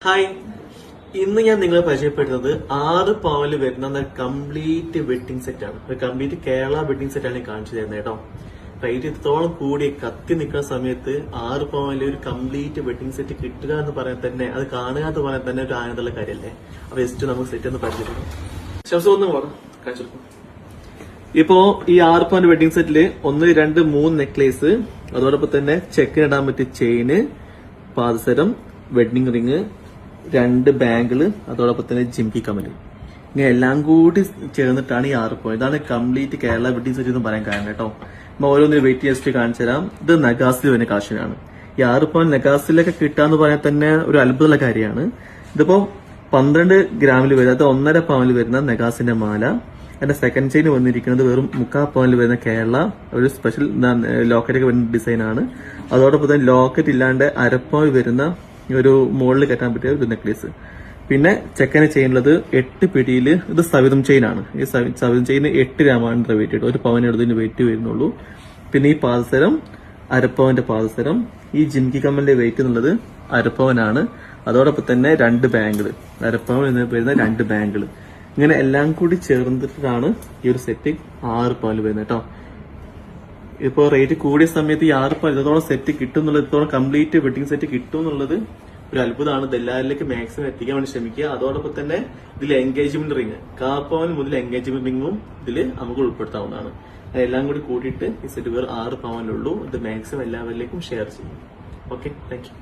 Hi, ഇന്ന് ഞാൻ നിങ്ങളെ പരിചയപ്പെടുന്നത് 6 പവനിൽ വരുന്ന കംപ്ലീറ്റ് വെഡിങ് സെറ്റ് ആണ്. ഒരു കംപ്ലീറ്റ് കേരള വെഡിങ് സെറ്റ് ആണ് കാണിച്ചു തരുന്നത് കേട്ടോ. റേറ്റ് ഇത്രത്തോളം കൂടി കത്തി നിൽക്കുന്ന സമയത്ത് 6 പവനിൽ ഒരു കംപ്ലീറ്റ് വെഡിങ് സെറ്റ് കിട്ടുക എന്ന് പറയാൻ തന്നെ, അത് കാണുക എന്ന് പറയാൻ തന്നെ ഒരു ആനന്ദമുള്ള കാര്യമല്ലേ. അപ്പൊ ജസ്റ്റ് നമുക്ക് സെറ്റ് ഒന്ന് പരിചയപ്പെടാം. ശംസം ഒന്നും കാണിച്ചു. ഇപ്പോ ഈ 6 പവൻ വെഡിങ് സെറ്റില് 1, 2, 3 നെക്ലേസ്, അതോടൊപ്പം തന്നെ ചെക്കിനിടാൻ പറ്റിയ ചെയിന്, പാദസരം, വെഡിങ് റിങ്, 2 ബാങ്കിള്, അതോടൊപ്പം തന്നെ ജിംകി കമല്, ഇങ്ങനെ എല്ലാം കൂടി ചേർന്നിട്ടാണ് ഈ 6 പവൻ. ഇതാണ് കംപ്ലീറ്റ് കേരള വെഡിങ് സെറ്റ് എന്ന് പറയാൻ കാരണം കേട്ടോ. ഓരോന്നിന് വെയിറ്റ് ജസ്റ്റ് കാണിച്ചു തരാം. ഇത് നഗാസിൽ വരുന്ന കളക്ഷനാണ്. ഈ 6 പവൻ നഗാസിലൊക്കെ കിട്ടാന്ന് പറയാൻ തന്നെ ഒരു അത്ഭുതമുള്ള കാര്യമാണ്. ഇതിപ്പോ 12 ഗ്രാമിൽ വരുന്നത് 1.5 പവനിൽ വരുന്ന നഗാസിന്റെ മാല. അതിന്റെ സെക്കൻഡ് ചെയിൻ വന്നിരിക്കുന്നത് വെറും 3/4 പവനിൽ വരുന്ന കേരള ഒരു സ്പെഷ്യൽ ലോക്കറ്റൊക്കെ വരുന്ന ഡിസൈനാണ്. അതോടൊപ്പം തന്നെ ലോക്കറ്റ് ഇല്ലാണ്ട് 1/2 പവൻ വരുന്ന ഒരു മുകളിൽ കെട്ടാൻ പറ്റിയ ഒരു നെക്ലേസ്. പിന്നെ ചെക്കന് ചെയ്യുന്നത് 8 പിടിയിൽ, ഇത് സവിതം ചെയിനാണ്. ഈ സവിതം ചെയിന് 8 ഗ്രാമാണ് വെയിറ്റ്. 1 പവൻ എടുത്തതിന് വെയിറ്റ് വരുന്നുള്ളൂ. പിന്നെ ഈ പാദസരം 1/2 പവന്റെ പാദസരം. ഈ ജിംകി കമ്മലിന്റെ വെയിറ്റ് എന്നുള്ളത് 1/2 പവനാണ്. അതോടൊപ്പം തന്നെ 2 ബാങ്കിള്, 1/2 പവൻ എന്ന് വരുന്ന 2 ബാങ്കിള്. ഇങ്ങനെ എല്ലാം കൂടി ചേർന്നിട്ടാണ് ഈ ഒരു സെറ്റ് 6 പവനിൽ വരുന്നത് കേട്ടോ. ഇപ്പോ റേറ്റ് കൂടിയ സമയത്ത് ഈ 6 പവൻ ഇതോളം സെറ്റ് കിട്ടും എന്നുള്ളത്, ഇതോളം കംപ്ലീറ്റ് വെഡിങ് സെറ്റ് കിട്ടും എന്നുള്ളത് ഒരു അത്ഭുതമാണ്. ഇതെല്ലാവരിലേക്ക് മാക്സിമം എത്തിക്കാൻ വേണ്ടി ശ്രമിക്കുക. അതോടൊപ്പം തന്നെ ഇതിൽ എൻഗേജ്മെന്റ് റിംഗ്, 1/4 പവൻ മുതൽ എൻഗേജ്മെന്റ് റിംഗും ഇതിൽ നമുക്ക് ഉൾപ്പെടുത്താവുന്നതാണ്. എല്ലാം കൂടി കൂട്ടിയിട്ട് ഈ സെറ്റ് വേറെ 6 പവനിലുള്ളൂ. ഇത് മാക്സിമം എല്ലാവരിലേക്കും ഷെയർ ചെയ്യും. Okay, thank you.